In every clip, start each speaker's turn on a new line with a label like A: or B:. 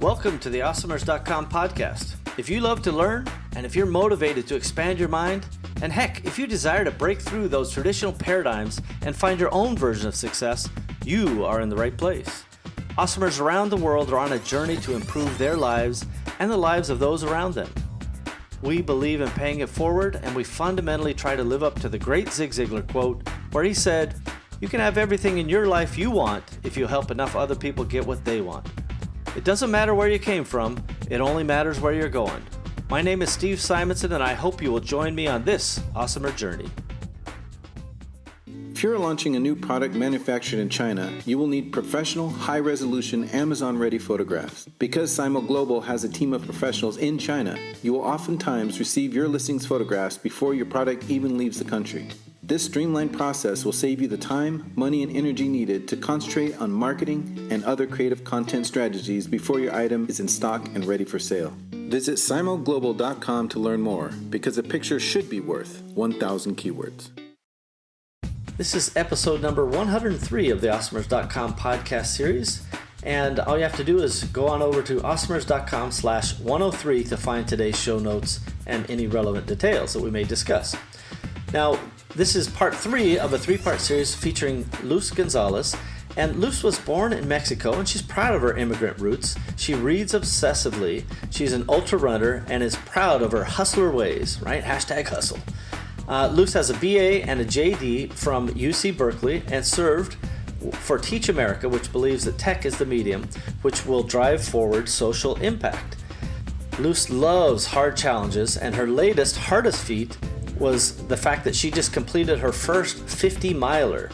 A: Welcome to the awesomers.com podcast. If you love to learn, and if you're motivated to expand your mind, and heck, if you desire to break through those traditional paradigms and find your own version of success, you are in the right place. Awesomers around the world are on a journey to improve their lives and the lives of those around them. We believe in paying it forward, and we fundamentally try to live up to the great Zig Ziglar quote, where he said, "You can have everything in your life you want if you help enough other people get what they want." It doesn't matter where you came from, it only matters where you're going. My name is Steve Simonson, and I hope you will join me on this awesomer journey.
B: If you're launching a new product manufactured in China, you will need professional, high-resolution, Amazon-ready photographs. Because Simo Global has a team of professionals in China, you will oftentimes receive your listings photographs before your product even leaves the country. This streamlined process will save you the time, money, and energy needed to concentrate on marketing and other creative content strategies before your item is in stock and ready for sale. Visit simoglobal.com to learn more, because a picture should be worth 1,000 keywords.
A: This is episode number 103 of the awesomers.com podcast series. And all you have to do is go on over to awesomers.com/103 to find today's show notes and any relevant details that we may discuss. Now, this is part 3 of a 3-part series featuring Luz Gonzalez. And Luz was born in Mexico, and she's proud of her immigrant roots. She reads obsessively. She's an ultra runner and is proud of her hustler ways, right? Hashtag hustle. Luz has a BA and a JD from UC Berkeley and served for Teach America, which believes that tech is the medium which will drive forward social impact. Luz loves hard challenges, and her latest hardest feat was the fact that she just completed her first 50-miler.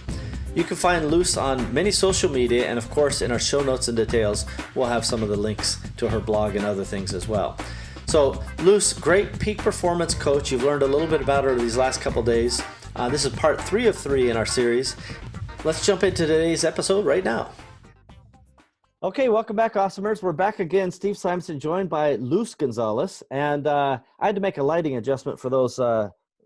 A: You can find Luz on many social media, and of course in our show notes and details we'll have some of the links to her blog and other things as well. So Luz, great peak performance coach. You've learned a little bit about her these last couple days. This is part 3 of 3 in our series. Let's jump into today's episode right now. Okay, welcome back, Awesomers. We're back again. Steve Simonson, joined by Luz Gonzalez. And I had to make a lighting adjustment for those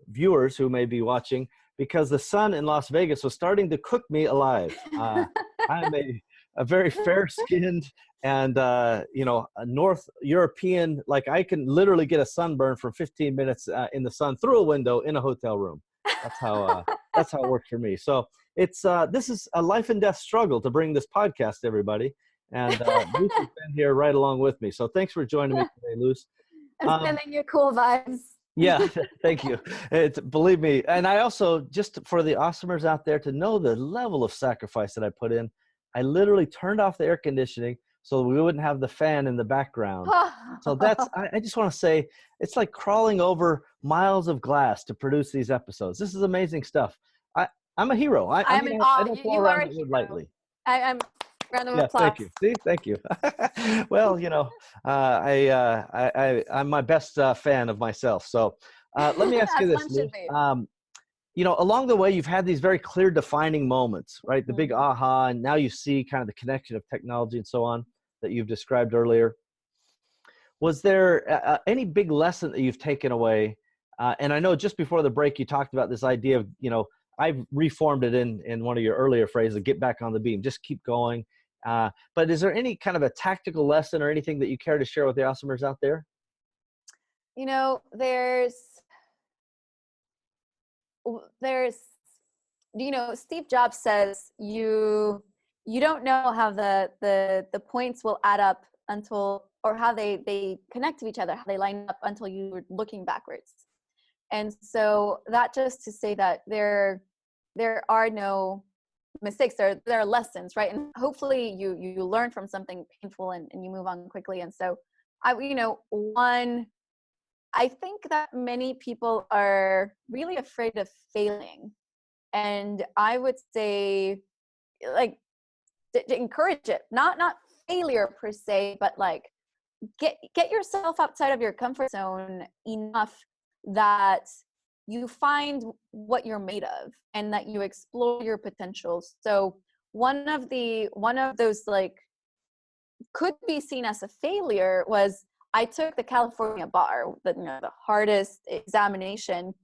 A: viewers who may be watching, because the sun in Las Vegas was starting to cook me alive. I'm a very fair-skinned and, a North European, like I can literally get a sunburn for 15 minutes in the sun through a window in a hotel room. That's how it works for me. So this is a life and death struggle to bring this podcast to everybody. And Luz has been here right along with me. So thanks for joining me today, Luz.
C: I'm sending you cool vibes.
A: Yeah, thank you. Believe me. And I also, just for the awesomers out there to know the level of sacrifice that I put in, I literally turned off the air conditioning so we wouldn't have the fan in the background. So I just want to say, it's like crawling over miles of glass to produce these episodes. This is amazing stuff. I'm a hero. I don't throw around the word lightly.
C: I'm round of applause.
A: Thank you. See, thank you. Well, I'm my best fan of myself. So let me ask you this, Luz. Along the way, you've had these very clear defining moments, right? The big aha, and now you see kind of the connection of technology and so on that you've described earlier. Was there any big lesson that you've taken away? And I know just before the break, you talked about this idea of, I've reformed it in one of your earlier phrases, get back on the beam, just keep going. But is there any kind of a tactical lesson or anything that you care to share with the awesomers out there?
C: Steve Jobs says you don't know how the points will add up until, or how they connect to each other, how they line up until you're looking backwards. And so that just to say that there are no mistakes, there are lessons, right? And hopefully you learn from something painful and you move on quickly. And so I think that many people are really afraid of failing. And I would say, like, to encourage it, not failure per se, but like get yourself outside of your comfort zone enough that you find what you're made of and that you explore your potentials. So one of those, like, could be seen as a failure was I took the California bar, the hardest examination,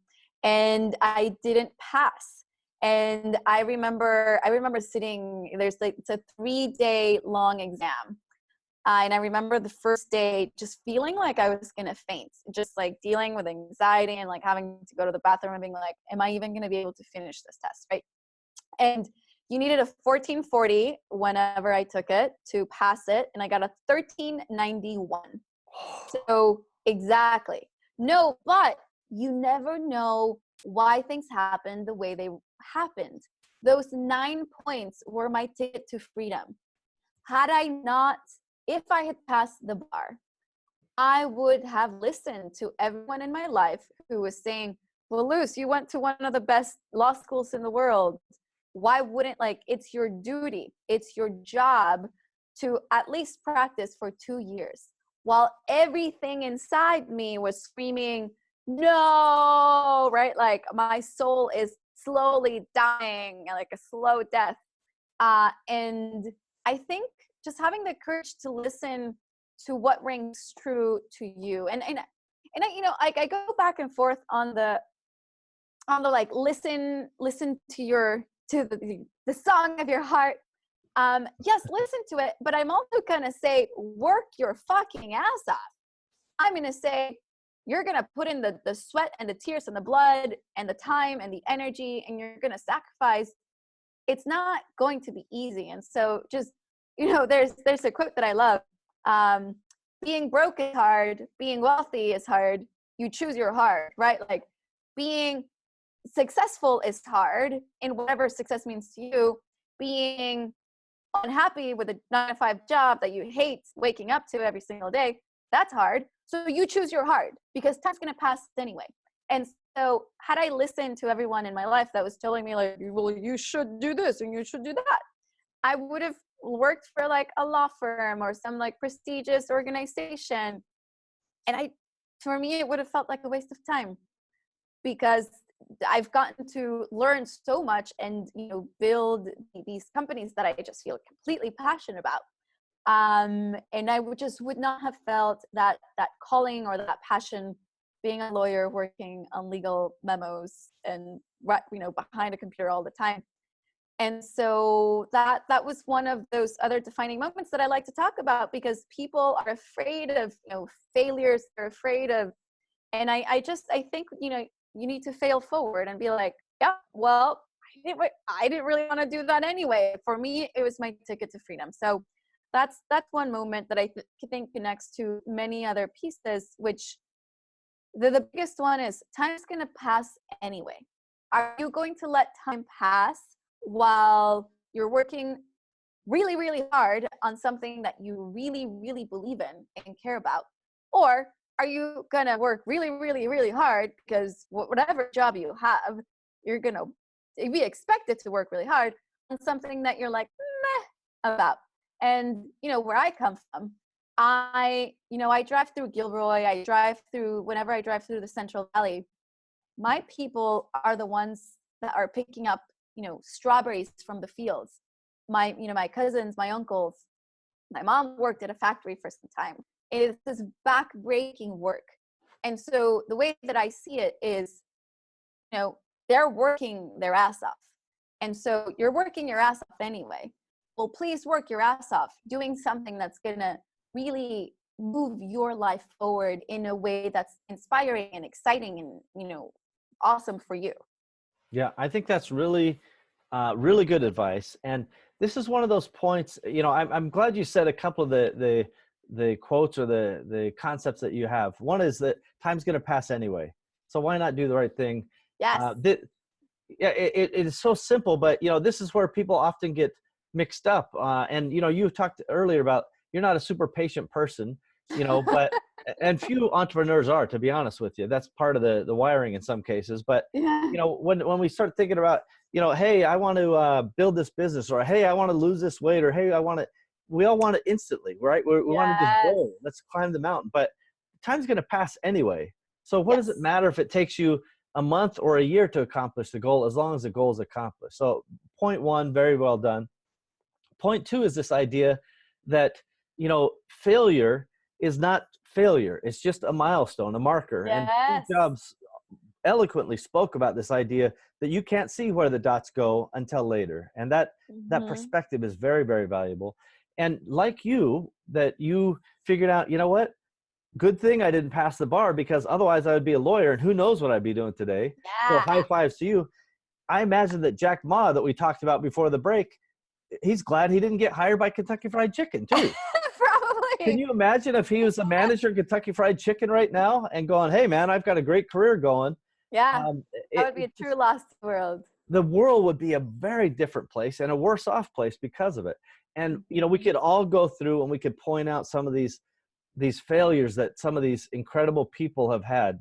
C: and I didn't pass. And I remember sitting, it's a 3-day long exam. And I remember the first day just feeling like I was going to faint, just like dealing with anxiety and like having to go to the bathroom and being like, am I even going to be able to finish this test? Right. And you needed a 1440 whenever I took it to pass it. And I got a 1391. So exactly. No, but you never know why things happen the way they happened. Those 9 points were my ticket to freedom. Had I not, if I had passed the bar, I would have listened to everyone in my life who was saying, well, Luz, you went to one of the best law schools in the world. Why wouldn't, like, it's your duty, it's your job to at least practice for 2 years. While everything inside me was screaming, no, right? Like my soul is slowly dying, like a slow death. And I think just having the courage to listen to what rings true to you. And I, you know, I go back and forth on the like, listen to the song of your heart. Yes, listen to it, but I'm also going to say, work your fucking ass off. I'm going to say, you're going to put in the sweat and the tears and the blood and the time and the energy, and you're going to sacrifice. It's not going to be easy. And so just, you know, there's a quote that I love. Being broke is hard. Being wealthy is hard. You choose your hard, right? Like being successful is hard in whatever success means to you. Being unhappy with a 9-to-5 job that you hate waking up to every single day, that's hard. So you choose your hard, because time's going to pass anyway. And so had I listened to everyone in my life that was telling me like, well, you should do this and you should do that, I would have worked for like a law firm or some like prestigious organization. And for me, it would have felt like a waste of time, because I've gotten to learn so much and, you know, build these companies that I just feel completely passionate about. And I would not have felt that calling or that passion being a lawyer, working on legal memos and, you know, behind a computer all the time. And so that was one of those other defining moments that I like to talk about, because people are afraid of, you know, failures. They're afraid of, and I think, you know, you need to fail forward and be like, yeah, well, I didn't really want to do that anyway. For me, it was my ticket to freedom. So that's one moment that I think connects to many other pieces, which the biggest one is time's going to pass anyway. Are you going to let time pass while you're working really, really hard on something that you really, really believe in and care about? Or are you going to work really, really, really hard because whatever job you have, you're going to be expected to work really hard on something that you're like, meh about? And, you know, where I come from, I drive through Gilroy, whenever I drive through the Central Valley, my people are the ones that are picking up, you know, strawberries from the fields. My cousins, my uncles, my mom worked at a factory for some time. It is this back-breaking work. And so the way that I see it is, you know, they're working their ass off. And so you're working your ass off anyway. Well, please work your ass off doing something that's going to really move your life forward in a way that's inspiring and exciting and, you know, awesome for you.
A: Yeah, I think that's really, really good advice. And this is one of those points, you know, I'm glad you said a couple of the quotes or the concepts that you have. One is that time's going to pass anyway. So why not do the right thing?
C: Yes.
A: It is so simple, but, you know, this is where people often get mixed up. And, you know, you talked earlier about you're not a super patient person, you know, but, and few entrepreneurs are, to be honest with you. That's part of the wiring in some cases. But,
C: Yeah.
A: you know, when we start thinking about, you know, hey, I want to build this business, or hey, I want to lose this weight, or hey, we all want it instantly, right? We want to just go, let's climb the mountain, but time's going to pass anyway. So what does it matter if it takes you a month or a year to accomplish the goal, as long as the goal is accomplished? So point one, very well done. Point two is this idea that, you know, failure is not failure. It's just a milestone, a marker.
C: Yes.
A: And Steve Jobs eloquently spoke about this idea that you can't see where the dots go until later. And that perspective is very, very valuable. And like you, that you figured out, you know what? Good thing I didn't pass the bar, because otherwise I would be a lawyer and who knows what I'd be doing today. So high
C: Yeah.
A: fives to you. I imagine that Jack Ma that we talked about before the break, he's glad he didn't get hired by Kentucky Fried Chicken too. Can
C: Probably.
A: you imagine if he was a manager of Kentucky Fried Chicken right now and going, hey man, I've got a great career going.
C: Yeah.
A: Um,
C: That would be a true lost world.
A: the world would be a very different place and a worse off place because of it. And, you know, we could all go through and we could point out some of these failures that some of these incredible people have had.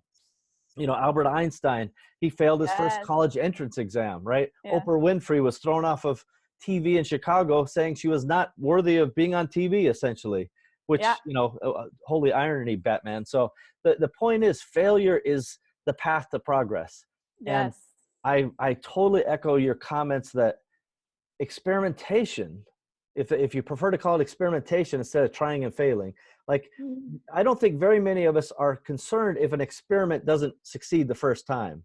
A: You know, Albert Einstein, he failed his first
C: Yes.
A: college entrance exam, right?
C: Yeah.
A: Oprah Winfrey was thrown off of TV in Chicago saying she was not worthy of being on TV, essentially, which,
C: Yeah.
A: you know, holy irony, Batman. So the point is, failure is the path to progress. And
C: Yes.
A: I totally echo your comments that experimentation, if you prefer to call it experimentation instead of trying and failing, like,
C: Mhm.
A: I don't think very many of us are concerned if an experiment doesn't succeed the first time,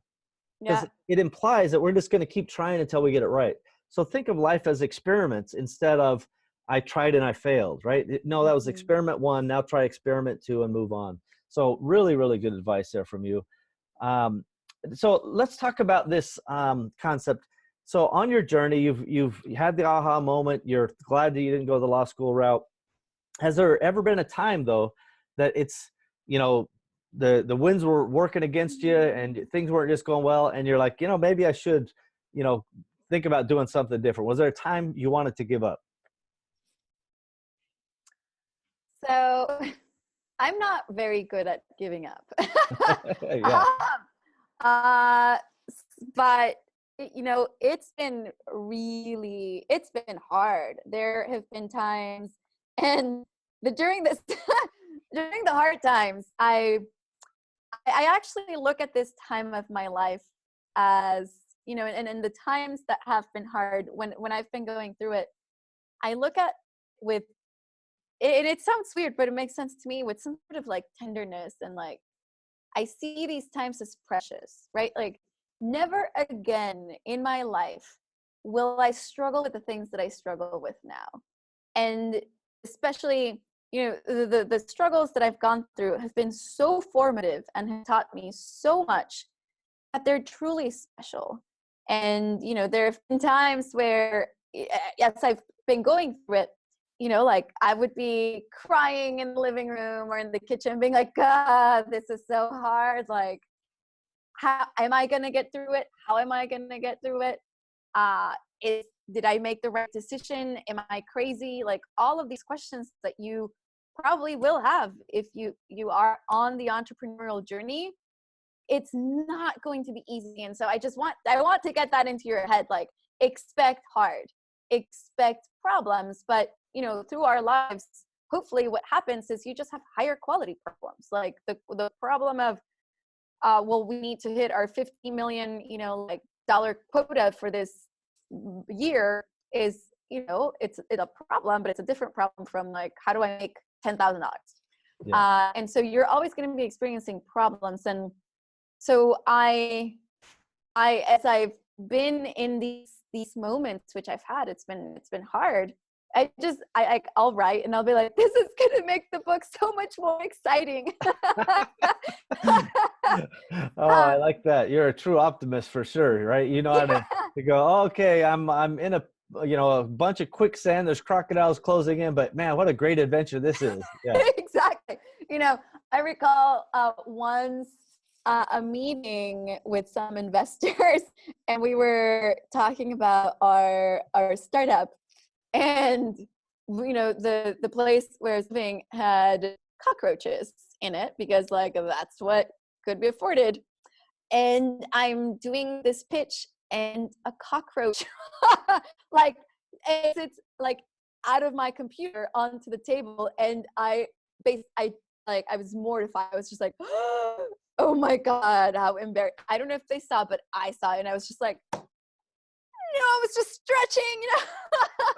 A: because
C: Yeah.
A: it implies that we're just going to keep trying until we get it right. So think of life as experiments instead of I tried and I failed, right? No, that was
C: Mhm.
A: experiment one. Now try experiment two and move on. So really, really good advice there from you. Um, so let's talk about this concept. So on your journey, you've had the aha moment. You're glad that you didn't go the law school route. Has there ever been a time though that it's, you know, the winds were working against you and things weren't just going well, and you're like, you know, maybe I should, you know, think about doing something different? Was there a time you wanted to give up?
C: So I'm not very good at giving up.
A: Yeah.
C: um, uh, but you know, it's been hard. There have been times, and during this, during the hard times, I actually look at this time of my life as, you know, and the times that have been hard, when I've been going through it, I look at with it sounds weird, but it makes sense to me, with some sort of like tenderness, and like I see these times as precious, right? Like, never again in my life will I struggle with the things that I struggle with now. And especially, you know, the struggles that I've gone through have been so formative and have taught me so much that they're truly special. And, you know, there have been times where, yes, I've been going through it, you know, like I would be crying in the living room or in the kitchen, being like, God, this is so hard. Like, how am I going to get through it? How am I going to get through it? Uh, did I make the right decision? Am I crazy? Like, all of these questions that you probably will have if you are on the entrepreneurial journey. It's not going to be easy. And so I want to get that into your head. Like, expect hard, expect problems, but you know, through our lives, hopefully what happens is you just have higher quality problems. Like the problem of well, we need to hit our 50 million, you know, like dollar quota for this year, is, you know, it's a problem, but it's a different problem from like, how do I make $10,000?
A: Yeah.
C: And so you're always going to be experiencing problems. And so as I've been in these moments, which I've had, it's been hard. I'll write and I'll be like, this is gonna make the book so much more exciting.
A: Oh, I like that. You're a true optimist for sure, right? You know how
C: Yeah,
A: to go, "Oh, okay, I'm in a, you know, a bunch of quicksand. There's crocodiles closing in, but man, what a great adventure this is." Yeah.
C: exactly. You know, I recall once a meeting with some investors, and we were talking about our startup, and you know, the place where I was living had cockroaches in it, because like that's what could be afforded. And I'm doing this pitch, and a cockroach like exits like out of my computer onto the table, and I was mortified. I was just like, oh my God, how embarrassed. I don't know if they saw, but I saw it, and I was just like, you know, I was just stretching, you know.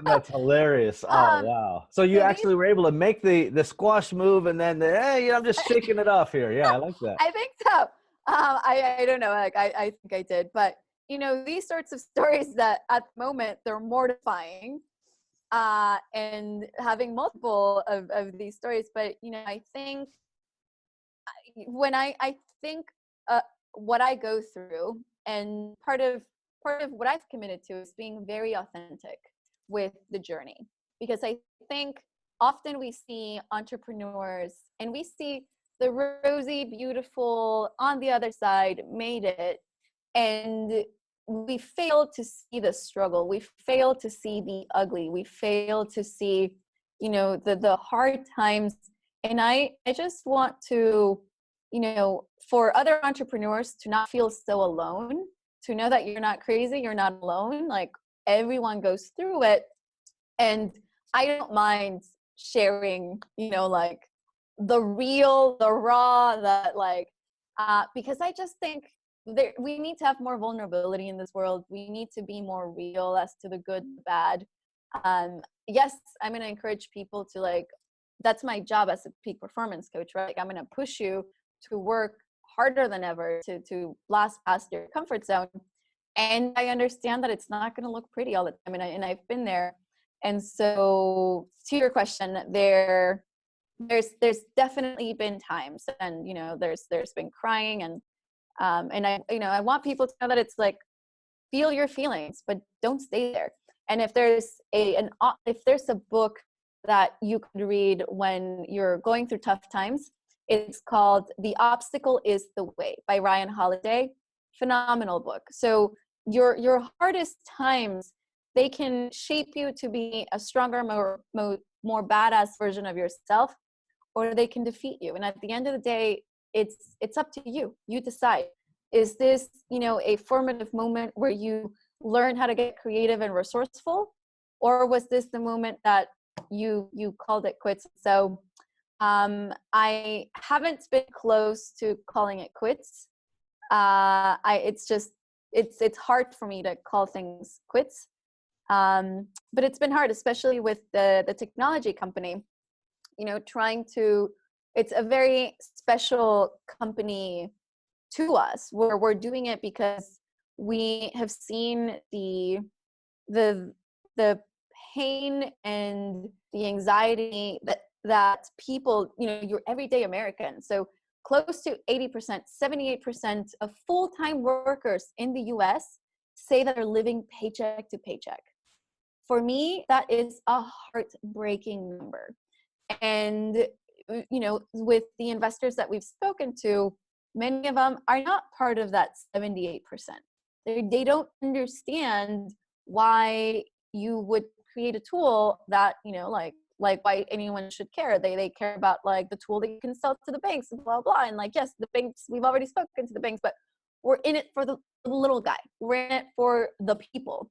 A: That's hilarious. Oh, wow. So you
C: So these,
A: actually were able to make the squash move and then hey, I'm just shaking it off here. Yeah, I like that.
C: I think so. I don't know, like I think I did, but you know, these sorts of stories that at the moment they're mortifying, and having multiple of these stories. But, I think when I think what I go through, and part of what I've committed to is being very authentic with the journey, because I think often we see entrepreneurs and we see the rosy, beautiful, on the other side, made it, and we fail to see the struggle. We fail to see the ugly. We fail to see, the hard times. And I just want to, for other entrepreneurs to not feel so alone, to know that you're not crazy, you're not alone. Like, everyone goes through it. And I don't mind sharing, like the real, the raw, because I just think we need to have more vulnerability in this world. We need to be more real as to the good, the bad. Yes, I'm going to encourage people to that's my job as a peak performance coach, right? I'm going to push you to work harder than ever, to blast past your comfort zone. And I understand that it's not going to look pretty all the time. And I've been there. And so, to your question, there's definitely been times, and there's been crying, and I want people to know that it's feel your feelings, but don't stay there. And if there's a book that you could read when you're going through tough times, it's called "The Obstacle Is the Way" by Ryan Holiday. Phenomenal book. So your hardest times, they can shape you to be a stronger, more badass version of yourself, or they can defeat you. And at the end of the day, it's up to you. You decide. Is this, a formative moment where you learn how to get creative and resourceful, or was this the moment that you called it quits? So I haven't been close to calling it quits. It's hard for me to call things quits. But it's been hard, especially with the technology company, it's a very special company to us, where we're doing it because we have seen the pain and the anxiety that people, your everyday American. So close to 80%, 78% of full-time workers in the US say that they're living paycheck to paycheck. For me, that is a heartbreaking number. And, with the investors that we've spoken to, many of them are not part of that 78%. They don't understand why you would create a tool that, like why anyone should care. They care about the tool that you can sell to the banks and blah, blah. And yes, the banks, we've already spoken to the banks, but we're in it for the little guy. We're in it for the people.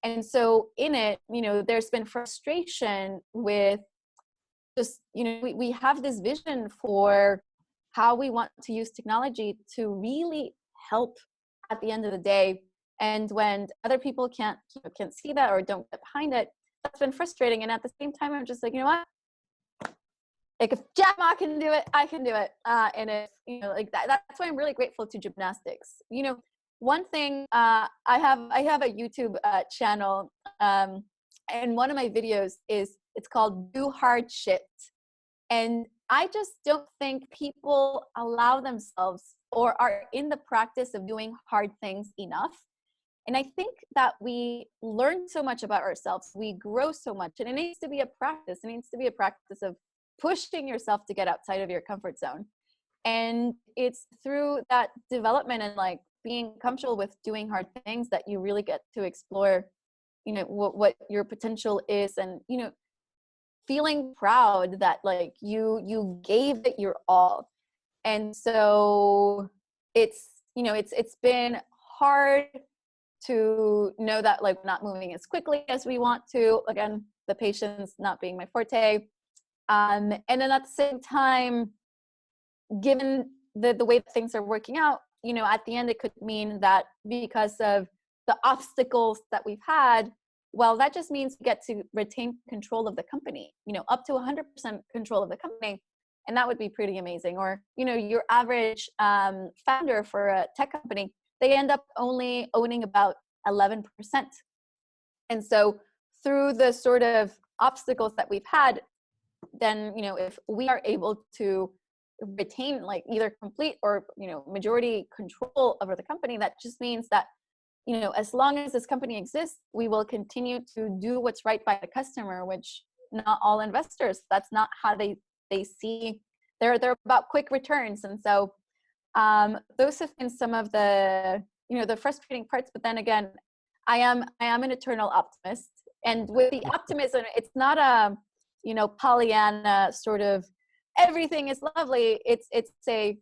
C: And so in it, there's been frustration with just, we have this vision for how we want to use technology to really help at the end of the day. And when other people can't see that or don't get behind it, that's been frustrating. And at the same time, I'm just you know what? If Jack Ma can do it, I can do it. And if, that's why I'm really grateful to gymnastics. One thing, I have a YouTube channel, and one of my videos it's called "Do Hard Shit," and I just don't think people allow themselves or are in the practice of doing hard things enough. And I think that we learn so much about ourselves, we grow so much, and it needs to be a practice. It needs to be a practice of pushing yourself to get outside of your comfort zone. And it's through that development and being comfortable with doing hard things that you really get to explore, what your potential is, and, feeling proud that you gave it your all. And so it's been hard to know that not moving as quickly as we want to, again, the patience not being my forte. And then at the same time, given the way that things are working out, at the end, it could mean that because of the obstacles that we've had, well, that just means we get to retain control of the company, up to 100% control of the company. And that would be pretty amazing. Or, your average founder for a tech company, they end up only owning about 11%. And so through the sort of obstacles that we've had, then, if we are able to retain like either complete or, majority control over the company, that just means that, as long as this company exists, we will continue to do what's right by the customer, which not all investors, that's not how they see. They're about quick returns. And so those have been some of the, the frustrating parts. But then again, I am an eternal optimist. And with the optimism, it's not a, Pollyanna sort of everything is lovely. It's I'm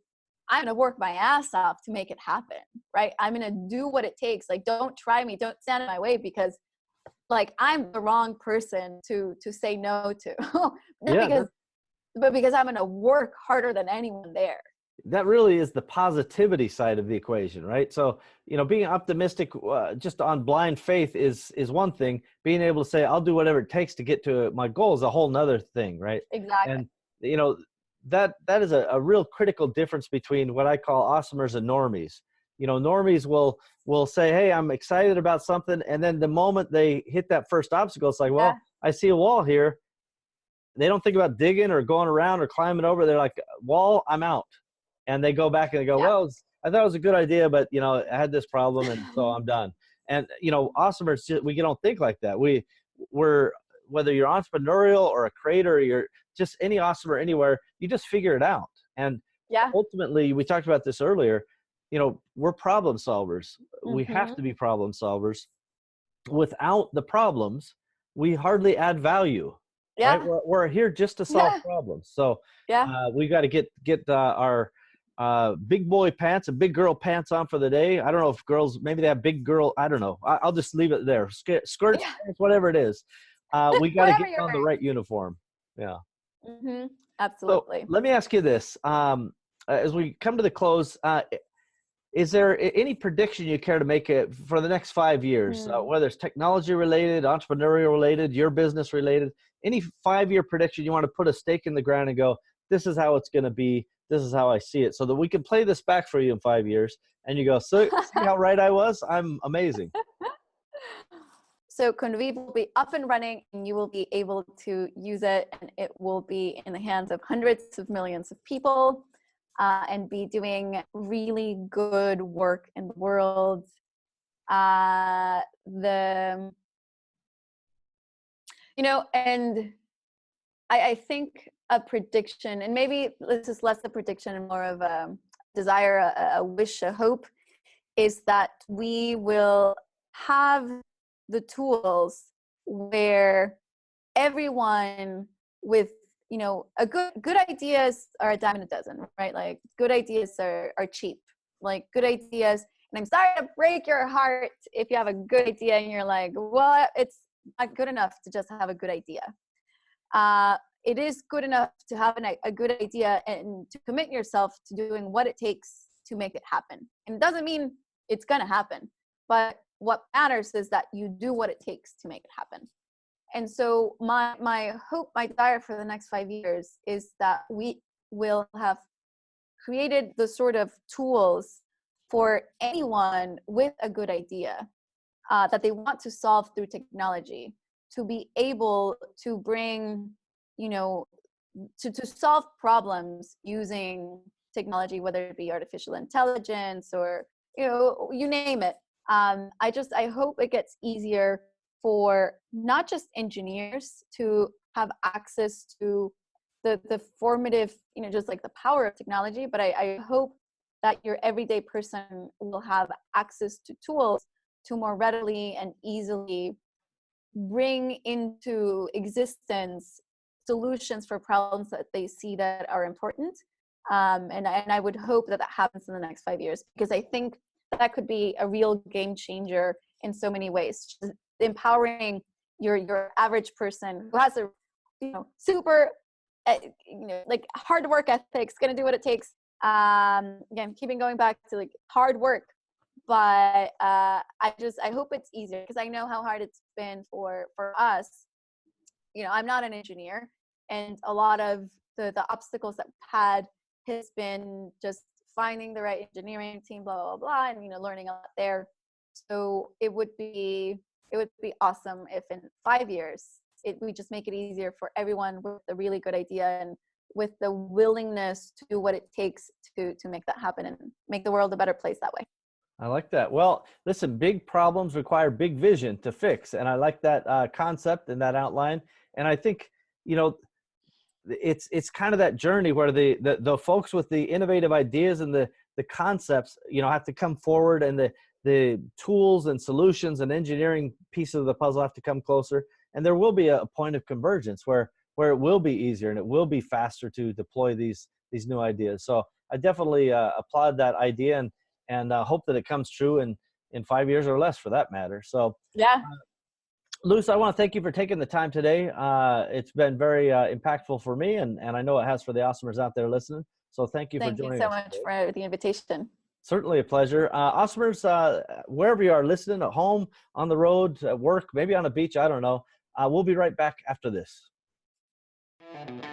C: going to work my ass off to make it happen, right? I'm going to do what it takes. Like, don't try me, don't stand in my way, because like I'm the wrong person to say no to. But because I'm going to work harder than anyone there.
A: That really is the positivity side of the equation, right? So, being optimistic just on blind faith is one thing. Being able to say, I'll do whatever it takes to get to my goal is a whole nother thing, right?
C: Exactly.
A: And, that is a real critical difference between what I call awesomers and normies. Normies will say, hey, I'm excited about something. And then the moment they hit that first obstacle, it's like, well, I see a wall here. They don't think about digging or going around or climbing over. They're like, wall, I'm out. And they go back and they go, well, I thought it was a good idea, but, I had this problem and so I'm done. And, awesomers, we don't think like that. We're, whether you're entrepreneurial or a creator, you're just any awesomer anywhere, you just figure it out. And ultimately, we talked about this earlier, we're problem solvers. Mm-hmm. We have to be problem solvers. Without the problems, we hardly add value. Yeah. Right? We're here just to solve problems. So we got to get our big boy pants and big girl pants on for the day. I don't know if girls, maybe they have big girl, I don't know. I'll just leave it there. Skirts, pants, whatever it is. We got to get on the right uniform. Yeah.
C: Mm-hmm. Absolutely.
A: So let me ask you this. As we come to the close, is there any prediction you care to make for the next 5 years, whether it's technology related, entrepreneurial related, your business related, any 5-year prediction you want to put a stake in the ground and go, this is how it's going to be. This is how I see it, so that we can play this back for you in 5 years. And you go, so see how right I was? I'm amazing.
C: So Convive will be up and running, and you will be able to use it, and it will be in the hands of hundreds of millions of people, and be doing really good work in the world. And I think a prediction, and maybe this is less a prediction and more of a desire, a wish, a hope, is that we will have the tools where everyone with, a good ideas are a dime a dozen, right? Like good ideas are cheap, like good ideas. And I'm sorry to break your heart if you have a good idea and you're like, well, it's not good enough to just have a good idea. It is good enough to have a good idea and to commit yourself to doing what it takes to make it happen. And it doesn't mean it's going to happen, but what matters is that you do what it takes to make it happen. And so my hope, my desire for the next 5 years is that we will have created the sort of tools for anyone with a good idea that they want to solve through technology to be able to bring, to solve problems using technology, whether it be artificial intelligence or, you name it. I hope it gets easier for not just engineers to have access to the formative, just like the power of technology, but I hope that your everyday person will have access to tools to more readily and easily bring into existence solutions for problems that they see that are important. And I would hope that happens in the next 5 years, because I think that could be a real game changer in so many ways. Just empowering your average person who has a super like hard work ethics, going to do what it takes. Again, keeping going back to like hard work, but I hope it's easier, because I know how hard it's been for us. I'm not an engineer, and a lot of the obstacles that we've had has been just finding the right engineering team, blah blah blah, and learning a lot there. So it would be awesome if in 5 years we just make it easier for everyone with a really good idea and with the willingness to do what it takes to make that happen and make the world a better place that way.
A: I like that. Well, listen, big problems require big vision to fix. And I like that concept and that outline. And I think, it's kind of that journey where the folks with the innovative ideas and the concepts, have to come forward, and the tools and solutions and engineering pieces of the puzzle have to come closer. And there will be a point of convergence where it will be easier and it will be faster to deploy these new ideas. So I definitely applaud that idea and hope that it comes true in 5 years or less, for that matter. So
C: yeah.
A: Luz, I want to thank you for taking the time today. It's been very impactful for me, and I know it has for the Awesomers out there listening. So thank you for joining us.
C: Thank you so much for the invitation.
A: Certainly a pleasure. Awesomers, wherever you are listening, at home, on the road, at work, maybe on a beach, I don't know. We'll be right back after this.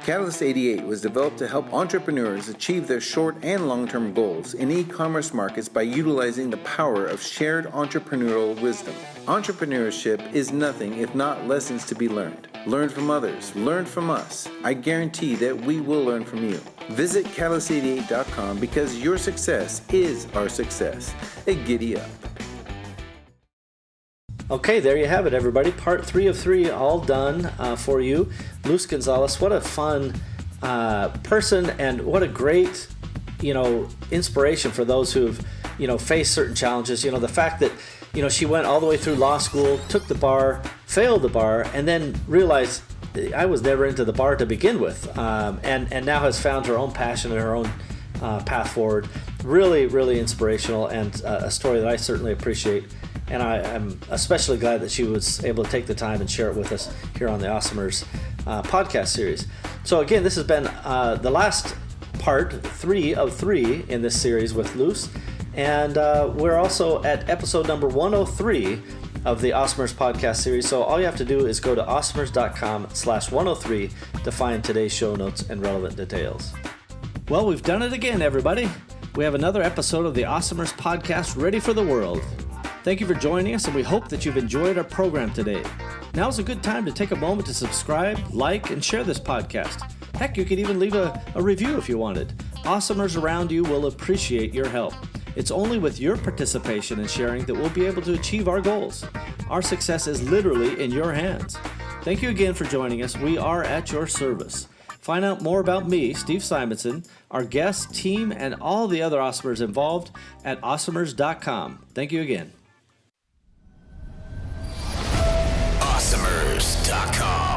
B: Catalyst 88 was developed to help entrepreneurs achieve their short and long-term goals in e-commerce markets by utilizing the power of shared entrepreneurial wisdom. Entrepreneurship is nothing if not lessons to be learned. Learn from others. Learn from us. I guarantee that we will learn from you. Visit catalyst88.com because your success is our success. Giddy up.
A: Okay, there you have it, everybody. Part 3 of 3 all done for you. Luz Gonzalez, what a fun person, and what a great, inspiration for those who've, faced certain challenges. The fact that, she went all the way through law school, took the bar, failed the bar, and then realized I was never into the bar to begin with, and now has found her own passion and her own path forward. Really, really inspirational, and a story that I certainly appreciate. And I'm especially glad that she was able to take the time and share it with us here on the Awesomers podcast series. So again, this has been the last part 3 of 3 in this series with Luz. And we're also at episode number 103 of the Awesomers podcast series. So all you have to do is go to awesomers.com/103 to find today's show notes and relevant details. Well, we've done it again, everybody. We have another episode of the Awesomers podcast ready for the world. Thank you for joining us, and we hope that you've enjoyed our program today. Now's a good time to take a moment to subscribe, like, and share this podcast. Heck, you could even leave a review if you wanted. Awesomers around you will appreciate your help. It's only with your participation and sharing that we'll be able to achieve our goals. Our success is literally in your hands. Thank you again for joining us. We are at your service. Find out more about me, Steve Simonson, our guests, team, and all the other Awesomers involved at awesomers.com. Thank you again.
D: Awesomers.com